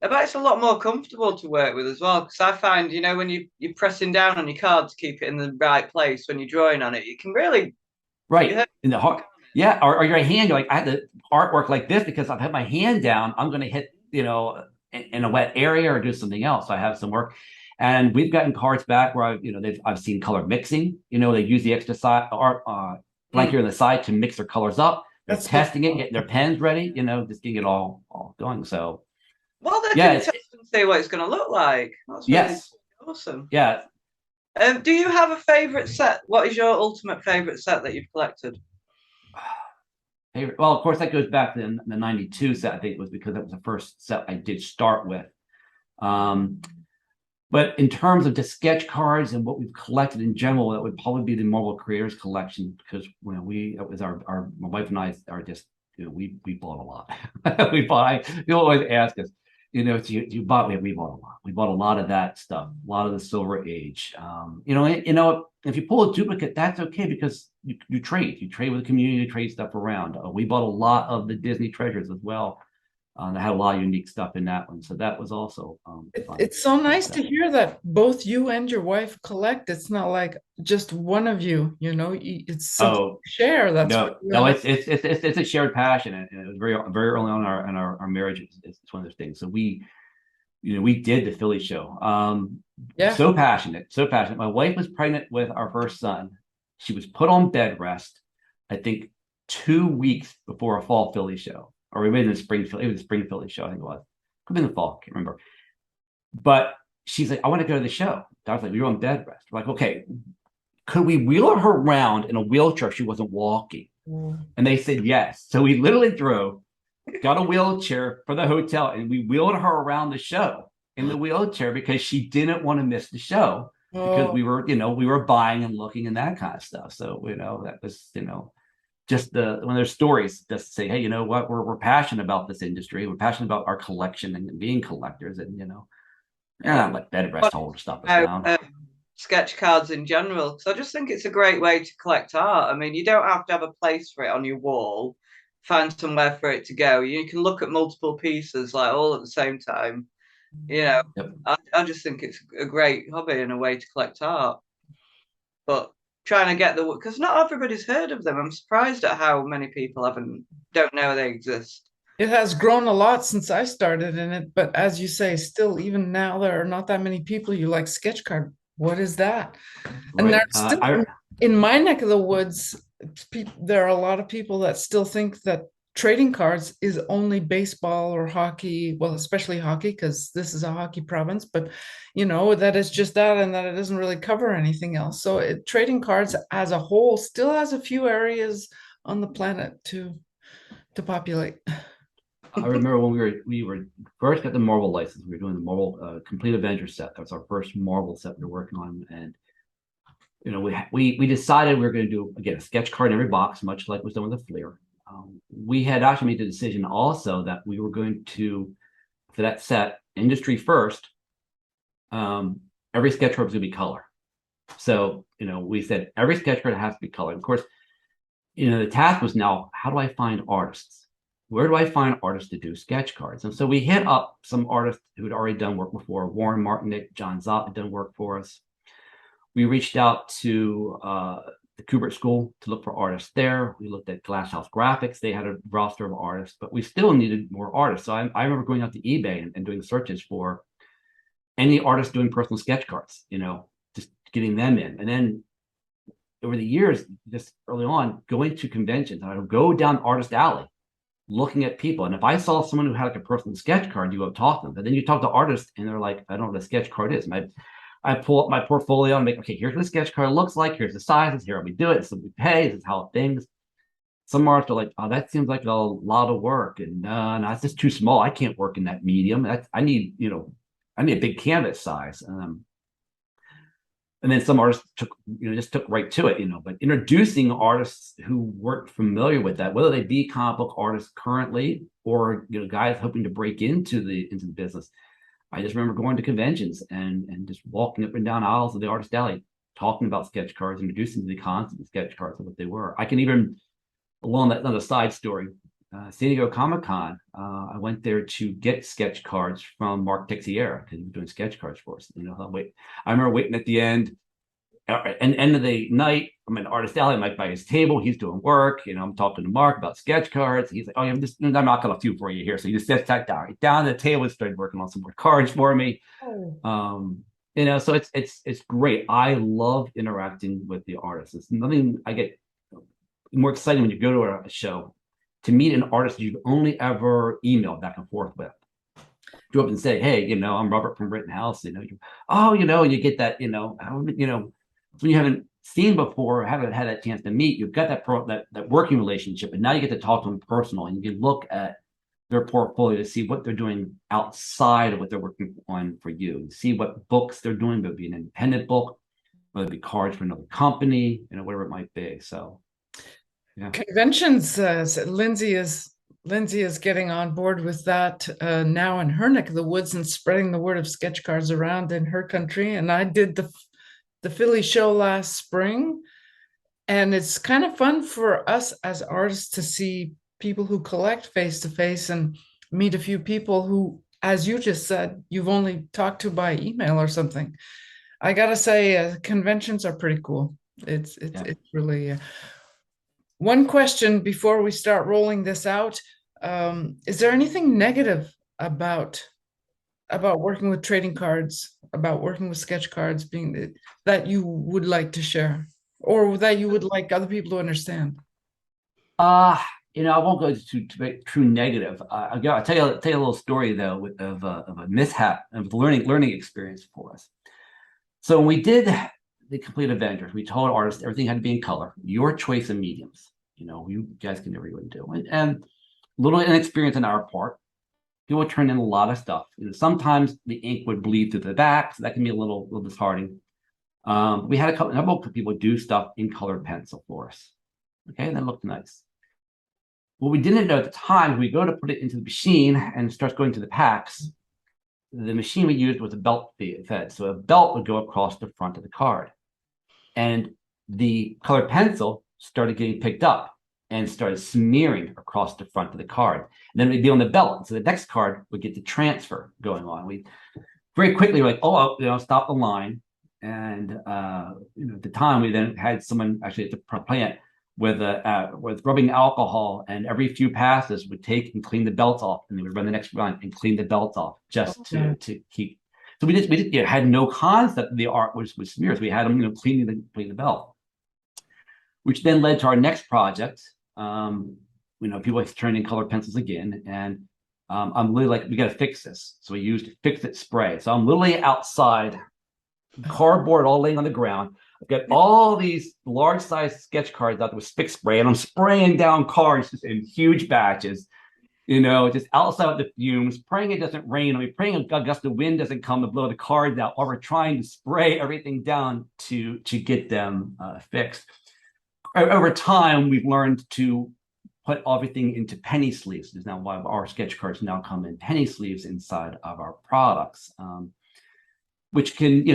I bet it's a lot more comfortable to work with as well, because I find, when you're pressing down on your card to keep it in the right place when you're drawing on it, you can really in the heart. Yeah, or your hand, you're like, I had the artwork like this because I've had my hand down. I'm going to hit, in a wet area or do something else. So I have some work. And we've gotten cards back where I've seen color mixing. They use the extra side art blanket on the side to mix their colors up. They're That's so testing it, cool. getting their pens ready, just getting it all going. So Well, they yeah, can test and see what it's going to look like. That's really yes, awesome. yeah. Do you have a favorite set? What is your ultimate favorite set that you've collected? Well, of course, that goes back to the 92 set. I think it was because that was the first set I did start with. But in terms of just sketch cards and what we've collected in general, that would probably be the Marvel Creators Collection because it was my wife and I are just we bought a lot. People always ask us, you bought we bought a lot. We bought a lot of that stuff, a lot of the Silver Age. If you pull a duplicate, that's okay because you trade with the community, you trade stuff around. We bought a lot of the Disney treasures as well. They had a lot of unique stuff in that one, so that was also fun. It's so nice to hear that both you and your wife collect. It's not like just one of you, it's something Oh to share. That's what you no, and it's a shared passion, and it was very early on in our marriage. It's one of those things. So we did the Philly show. yeah. So passionate, so passionate. My wife was pregnant with our first son. She was put on bed rest, I think 2 weeks before a fall Philly show, or we made it in the spring Philly. It was a spring Philly show, I think it was. Could be in the fall, can't remember. But she's like, I want to go to the show. I was like, we were on bed rest. We're like, okay, could we wheel her around in a wheelchair if she wasn't walking? Mm. And they said yes. So we literally drove, got a wheelchair for the hotel, and we wheeled her around the show in the wheelchair because she didn't want to miss the show because Oh, we were buying and looking and that kind of stuff. So that was just one of their stories just to say, hey, you know what, we're passionate about this industry, we're passionate about our collection and being collectors, and not let bed rest hold stuff us About down. sketch cards in general, because I just think it's a great way to collect art. I mean, you don't have to have a place for it on your wall, find somewhere for it to go. You can look at multiple pieces like all at the same time. Yep. I just think it's a great hobby and a way to collect art. But trying to get because not everybody's heard of them. I'm surprised at how many people don't know they exist. it has grown a lot since I started in it, but as you say, still, even now, there are not that many people you like sketch card. What is that? And there's Right. still in my neck of the woods, there are a lot of people that still think that trading cards is only baseball or hockey, well, especially hockey, because this is a hockey province, but that it's just that and that it doesn't really cover anything else. So trading cards as a whole still has a few areas on the planet to populate. I remember when we were first got the Marvel license. We were doing the Marvel Complete Avengers set. That was our first Marvel set we were working on, and we decided we were going to do again a sketch card in every box, much like was done with the Fleer. We had actually made the decision also that we were going to, for that set, industry first. Every sketch card was going to be color. So we said every sketch card has to be colored. Of course, the task was now, how do I find artists? Where do I find artists to do sketch cards? And so we hit up some artists who had already done work before. Warren Martinick, John Zott had done work for us. We reached out to the Kubert School to look for artists there. We looked at Glasshouse Graphics. They had a roster of artists, but we still needed more artists. So I remember going out to eBay and doing searches for any artist doing personal sketch cards, just getting them in. And then over the years, just early on, going to conventions, I would go down Artist Alley looking at people. And if I saw someone who had like a personal sketch card, you would talk to them. But then you talk to artists and they're like, I don't know what a sketch card is. And I pull up my portfolio and make, okay, here's what a sketch card looks like. Here's the sizes. Here we do it. So we pay. This is how things. Some artists are like, oh, that seems like a lot of work. And no, it's just too small. I can't work in that medium. I need a big canvas size. And then some artists just took right to it, but introducing artists who weren't familiar with that, whether they be comic book artists currently or guys hoping to break into the business. I just remember going to conventions and just walking up and down aisles of the Artist Alley, talking about sketch cards, introducing the concept of sketch cards and what they were. I can even, along that another side story, San Diego Comic-Con, I went there to get sketch cards from Mark Texiera because he was doing sketch cards for us. I remember waiting at the end, and end of the night, I'm in Artist Alley. I'm like by his table. He's doing work. I'm talking to Mark about sketch cards. He's like, "Oh, I'm knocking a few for you here." So he just sits that down at the table and started working on some more cards for me. Oh. So it's great. I love interacting with the artists. It's nothing I get more exciting when you go to a show to meet an artist you've only ever emailed back and forth with. Go up and say, "Hey, I'm Robert from Rittenhouse." You get that, when you haven't seen before, haven't had that chance to meet, you've got that working relationship, and now you get to talk to them personal, and you can look at their portfolio to see what they're doing outside of what they're working on for you. See what books they're doing, whether it be an independent book, whether it be cards for another company, whatever it might be. So, yeah. Conventions, Lindsey is getting on board with that now in her neck of the woods and spreading the word of sketch cards around in her country. And I did the Philly show last spring, and it's kind of fun for us as artists to see people who collect face to face and meet a few people who, as you just said, you've only talked to by email or something. I gotta say, conventions are pretty cool. It's really. One question before we start rolling this out: is there anything negative about working with trading cards, about working with sketch cards, being that you would like to share, or that you would like other people to understand? I won't go to true negative. I'll tell you a little story though of a mishap of learning experience for us. So when we did the complete Avengers, we told artists everything had to be in color, your choice of mediums. You guys can never really do it, and a little inexperience on our part. People would turn in a lot of stuff. Sometimes the ink would bleed through the back, so that can be a little disheartening. We had a couple of people do stuff in colored pencil for us. Okay, and that looked nice. What we didn't know at the time, we go to put it into the machine and it starts going to the packs. The machine we used was a belt fed. So a belt would go across the front of the card. And the colored pencil started getting picked up and started smearing across the front of the card. And then we'd be on the belt. So the next card would get the transfer going on. We very quickly were like, stop the line. And at the time, we then had someone actually at the plant with rubbing alcohol, and every few passes would take and clean the belts off, and they would run the next run and clean the belts off just to keep. So we had no concept the art was smears. We had them cleaning the belt, which then led to our next project. People turning colored pencils again, and I'm literally like, we got to fix this. So we used Fix It spray. So I'm literally outside, cardboard all laying on the ground. I've got all these large size sketch cards out there with Spic spray, and I'm spraying down cards just in huge batches, just outside with the fumes, praying it doesn't rain. Praying a gust of wind doesn't come to blow the cards out while we're trying to spray everything down to get them fixed. Over time, we've learned to put everything into penny sleeves. Is now why our sketch cards now come in penny sleeves inside of our products, which can,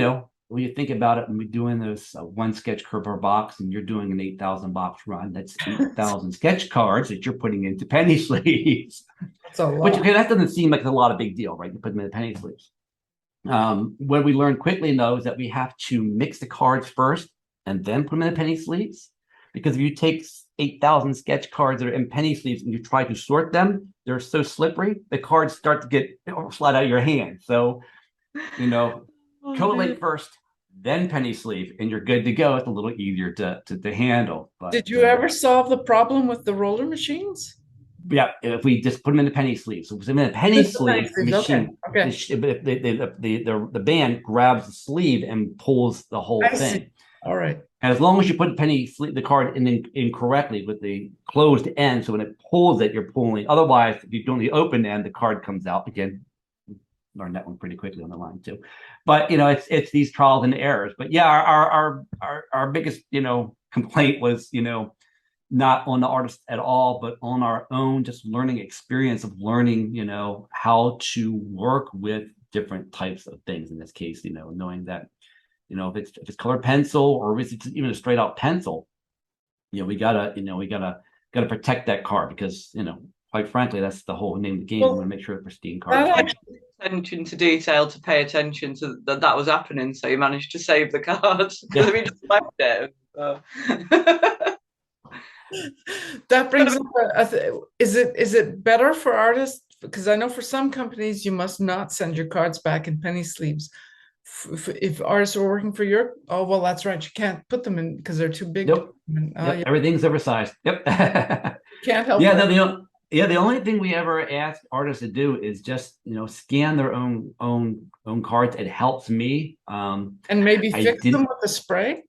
when you think about it, when we're doing those one sketch card per box, and you're doing an 8,000 box run, that's 8,000 sketch cards that you're putting into penny sleeves. That's a lot. Which, okay, that doesn't seem like a lot of big deal, right? You put them in the penny sleeves. What we learned quickly, though, is that we have to mix the cards first and then put them in the penny sleeves. Because if you take 8,000 sketch cards that are in penny sleeves and you try to sort them, they're so slippery, the cards start to get slide out of your hand. So, collate first, then penny sleeve, and you're good to go. It's a little easier to handle. But did you ever solve the problem with the roller machines? Yeah, if we just put them in the penny sleeve. So in a penny sleeve machine, okay. The band grabs the sleeve and pulls the whole thing. All right. And as long as you put the card in correctly with the closed end, so when it pulls it, you're pulling. Otherwise, if you're doing the open end, the card comes out again. Learned that one pretty quickly on the line too. But it's these trials and errors. But yeah, our biggest complaint was not on the artist at all, but on our own just learning experience of learning how to work with different types of things. In this case, knowing that if it's colored pencil or if it's even a straight out pencil, we gotta protect that card, because quite frankly, that's the whole name of the game. Well, We want to make sure that pristine that cards. Attention to detail to pay attention to that was happening, so you managed to save the cards because Yeah. we just left it. that brings up is it better for artists? Because I know for some companies you must not send your cards back in penny sleeves. If artists are working for your, oh well, that's right, you can't put them in because they're too big. Nope. Oh, Yep. yeah, Everything's oversized. Yep. can't help Yeah. it. No, the only thing we ever ask artists to do is just scan their own cards. It helps me. And maybe I fix them did. with the spray.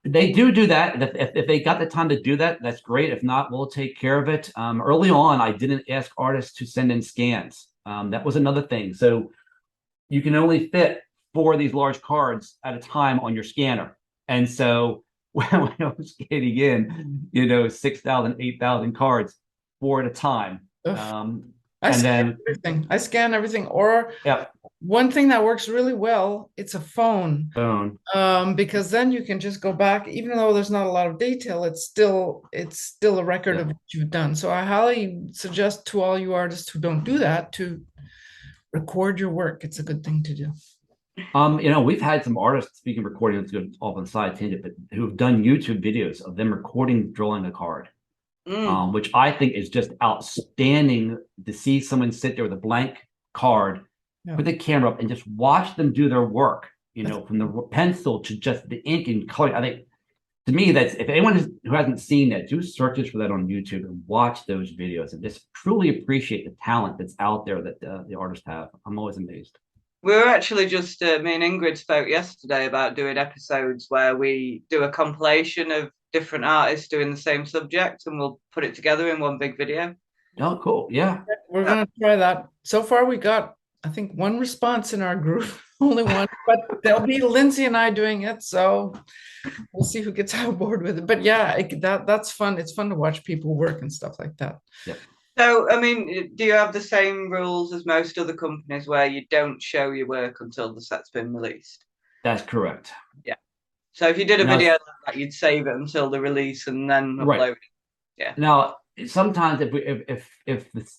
They do that. If they got the time to do that, that's great. If not, we'll take care of it. Early on, I didn't ask artists to send in scans. That was another thing. So you can only fit 4 of these large cards at a time on your scanner. And so when I was scanning in, 6,000, 8,000 cards, 4 at a time. I And scan then, everything. I scan everything. Or yeah, one thing that works really well, it's a phone. phone. Because then you can just go back, even though there's not a lot of detail, it's still a record Yeah. of what you've done. So I highly suggest to all you artists who don't do that to record your work. It's a good thing to do. We've had some artists, speaking of recording, let's go off on the side tangent, but who have done YouTube videos of them recording drawing a card. Which I think is just outstanding to see someone sit there with a blank card, put the camera up, and just watch them do their work. From the pencil to just the ink and color. I think, to me, that's if anyone who hasn't seen that, do searches for that on YouTube and watch those videos and just truly appreciate the talent that's out there that the artists have. I'm always amazed. We were actually just me and Ingrid spoke yesterday about doing episodes where we do a compilation of different artists doing the same subject, and we'll put it together in one big video. Oh, cool. Yeah. We're going to try that. So far, we got, I think, 1 response in our group, only 1, but there'll be Lindsey and I doing it. So we'll see who gets on board with it. But yeah, that's fun. It's fun to watch people work and stuff like that. Yep. So, I mean, do you have the same rules as most other companies where you don't show your work until the set's been released? That's correct. Yeah. So if you did a video like that, you'd save it until the release and then upload it. Yeah. Now, sometimes if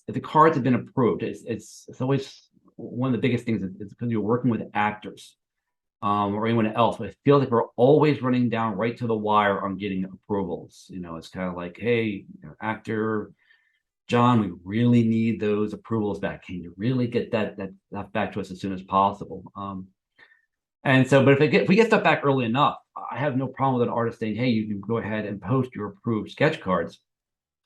the cards have been approved, it's always one of the biggest things is because you're working with actors or anyone else. But I feel like we're always running down right to the wire on getting approvals. It's kind of like, hey, actor John, we really need those approvals back. Can you really get that back to us as soon as possible? And so, but if we get stuff back early enough, I have no problem with an artist saying, hey, you can go ahead and post your approved sketch cards.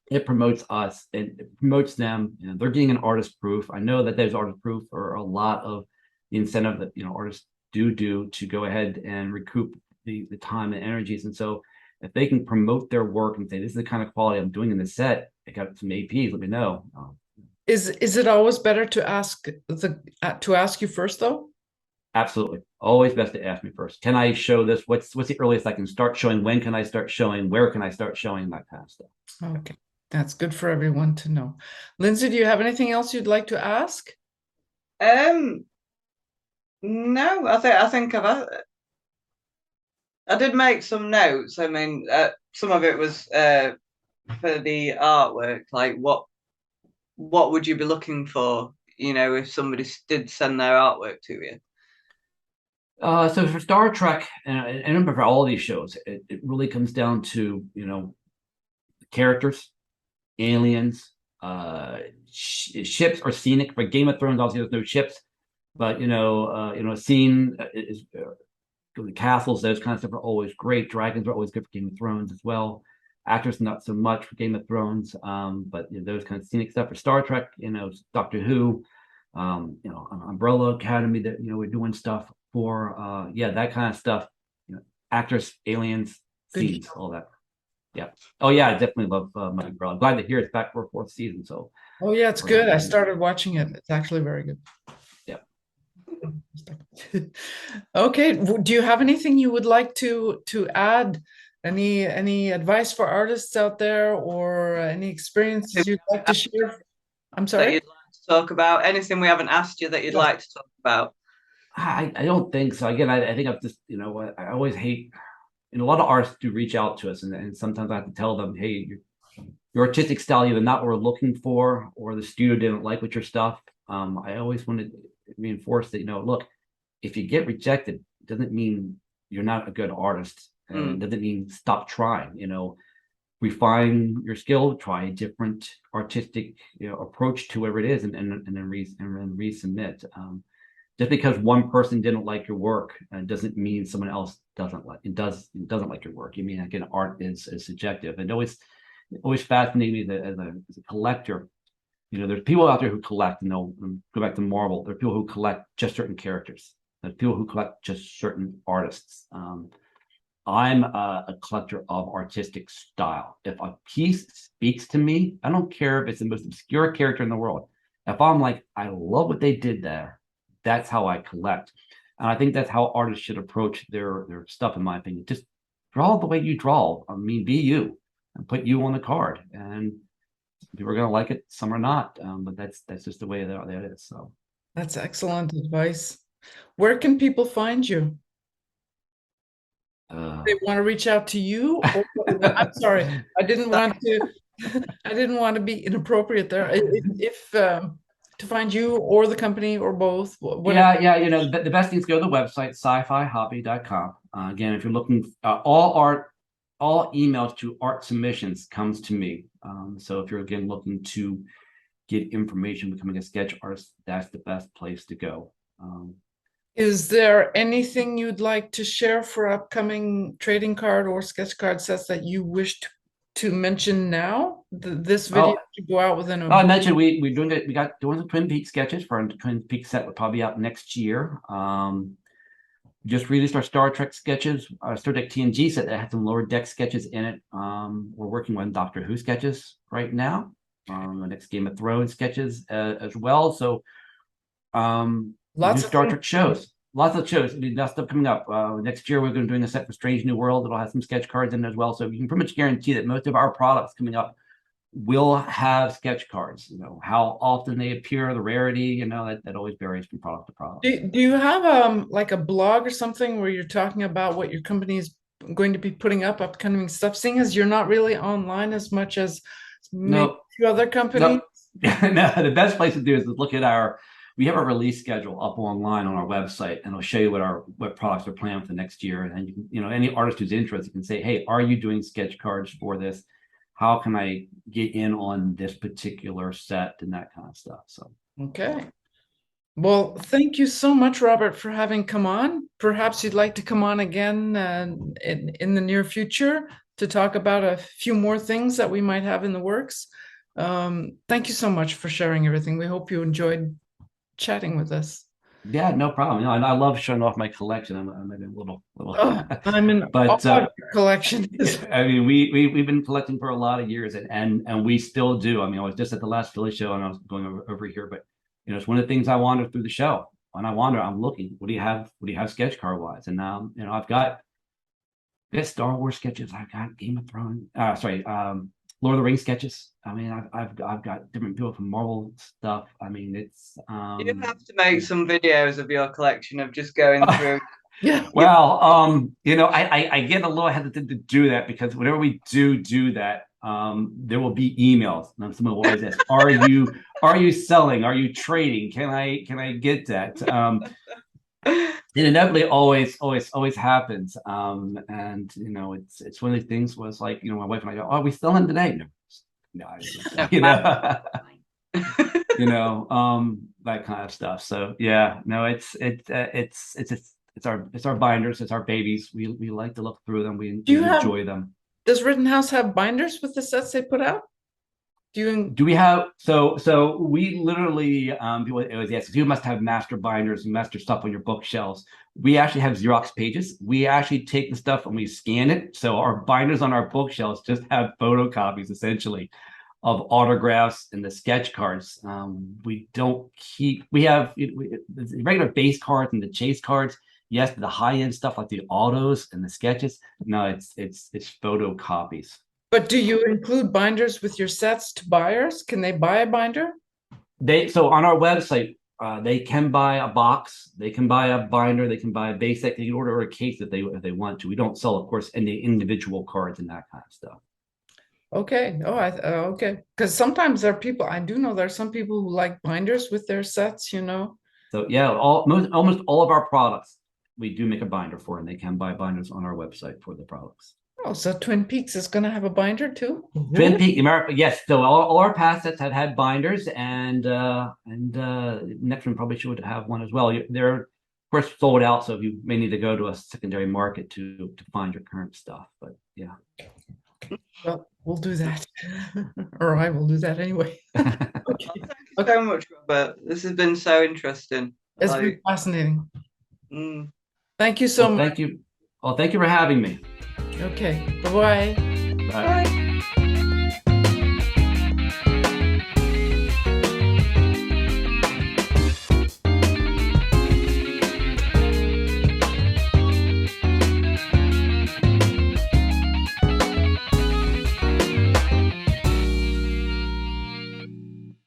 It promotes us and it promotes them. They're getting an artist proof. I know that those artist proof are a lot of the incentive that artists do to go ahead and recoup the time and energies. And so if they can promote their work and say, this is the kind of quality I'm doing in the set, I got some APs, let me know. Is it always better to ask you first, though? Absolutely. Always best to ask me first. Can I show this? What's the earliest I can start showing? When can I start showing? Where can I start showing? That kind of stuff. Okay. That's good for everyone to know. Lindsey, do you have anything else you'd like to ask? No, I think I did make some notes. I mean, some of it was for the artwork. Like, what would you be looking for? If somebody did send their artwork to you. So for Star Trek, and remember for all these shows, it really comes down to characters, aliens, ships are scenic. For Game of Thrones, obviously there's no ships, but a scene is the castles, those kind of stuff are always great. Dragons are always good for Game of Thrones as well. Actors not so much for Game of Thrones, but those kind of scenic stuff for Star Trek. Doctor Who, Umbrella Academy that we're doing stuff for. That kind of stuff. Actors, aliens, scenes, all that. Yeah. Oh yeah, I definitely love My Umbrella. I'm glad to hear it's back for a 4th season. So. Oh yeah, it's good. I started watching it. It's actually very good. Yeah. Okay. Do you have anything you would like to add? Any advice for artists out there, or any experiences you'd like to share? I'm sorry. That you'd like to talk about? Anything we haven't asked you that you'd like to talk about? I don't think so. Again, I think I've just I always hate. And a lot of artists do reach out to us, and sometimes I have to tell them, hey, your artistic style either not what we're looking for, or the studio didn't like with your stuff. I always want to reinforce that, look, if you get rejected, it doesn't mean you're not a good artist, and it doesn't mean stop trying. Refine your skill, try a different artistic approach to whatever it is, and then resubmit. Just because one person didn't like your work doesn't mean someone else doesn't like your work. Again, art is subjective, and always fascinated me that as a collector. There's people out there who collect, and they'll go back to Marvel. There are people who collect just certain characters. There's people who collect just certain artists. I'm a collector of artistic style. If a piece speaks to me, I don't care if it's the most obscure character in the world. If I'm like, I love what they did there, that's how I collect. And I think that's how artists should approach their stuff, in my opinion. Just draw the way you draw. Be you, and put you on the card. And people are going to like it, some are not. But that's just the way that it is. So that's excellent advice. Where can people find you? They want to reach out to you? I'm sorry, I didn't want to be inappropriate there. If to find you or the company or both. The best thing is go to the website, sci-fi-hobby.com. Again, if you're looking, all emails to art submissions comes to me. So if you're again looking to get information becoming a sketch artist, that's the best place to go. Is there anything you'd like to share for upcoming trading card or sketch card sets that you wish to mention now? This video should go out within a... I mentioned we're doing it. We got doing the Twin Peaks sketches for our Twin Peaks set. Will probably be out next year. Just released our Star Trek sketches, our Star Trek TNG set that had some lower deck sketches in it. We're working on Doctor Who sketches right now. The next Game of Thrones sketches as well. So lots of Star Trek shows. Lots of shows. That stuff coming up. Next year, we're going to be doing a set for Strange New World. It'll have some sketch cards in it as well. So you can pretty much guarantee that most of our products coming up will have sketch cards. How often they appear, the rarity, that always varies from product to product. Do you have like a blog or something where you're talking about what your company is going to be putting up upcoming stuff, seeing as you're not really online as much as maybe other companies? No, the best place to do is to look at we have a release schedule up online on our website, and it'll show you what products are planned for the next year. And then you can, any artist who's interested can say, hey, are you doing sketch cards for this? How can I get in on this particular set, and that kind of stuff. So okay. Well, thank you so much, Robert, for having come on. Perhaps you'd like to come on again in the near future to talk about a few more things that we might have in the works. Thank you so much for sharing everything. We hope you enjoyed chatting with us. Yeah, no problem. And I love showing off my collection. I'm maybe a little. I'm in collection. I mean, we've been collecting for a lot of years, and we still do. I mean, I was just at the last Philly show, and I was going over here, but it's one of the things I wander through the show. When I wander, I'm looking. What do you have? What do you have sketch card wise? And I've got Star Wars sketches. I've got Game of Thrones. Lord of the Rings sketches. I mean, I've got different people from Marvel stuff. I mean, it's you have to make some videos of your collection of just going through. Yeah. Well, I get a little hesitant to do that, because whenever we do that, there will be emails. And someone will always ask, are you selling? Are you trading? Can I get that? It inevitably always happens. And it's one of these things was like, my wife and I go, oh, are we selling today? No, that kind of stuff. So yeah, no, it's our binders, it's our babies. We like to look through them. We enjoy them. Does Rittenhouse have binders with the sets they put out? Do we have so we literally it was yes, you must have master binders and master stuff on your bookshelves. We actually have Xerox pages. We actually take the stuff and we scan it. So our binders on our bookshelves just have photocopies essentially of autographs and the sketch cards. We don't keep. We have the regular base cards and the chase cards. Yes, the high end stuff like the autos and the sketches. No, it's photocopies. But do you include binders with your sets to buyers? Can they buy a binder? So on our website, they can buy a box, they can buy a binder, they can buy a base set, they can order a case if they want to. We don't sell, of course, any individual cards and that kind of stuff. Okay. Oh, okay. Because sometimes there are people, I do know there are some people who like binders with their sets, you know. So yeah, almost all of our products we do make a binder for, and they can buy binders on our website for the products. Oh, so Twin Peaks is going to have a binder too? Twin Peaks, America, yes. So all our past sets have had binders, and next one probably should have one as well. They're of course sold out, so you may need to go to a secondary market to find your current stuff. But yeah. Well, we'll do that. Or I will do that anyway. Thank you so much, Robert. This has been so interesting. It's been fascinating. Mm. Thank you so Well, much. thank you. Well, thank you for having me. Okay. Bye-bye. Bye. Bye.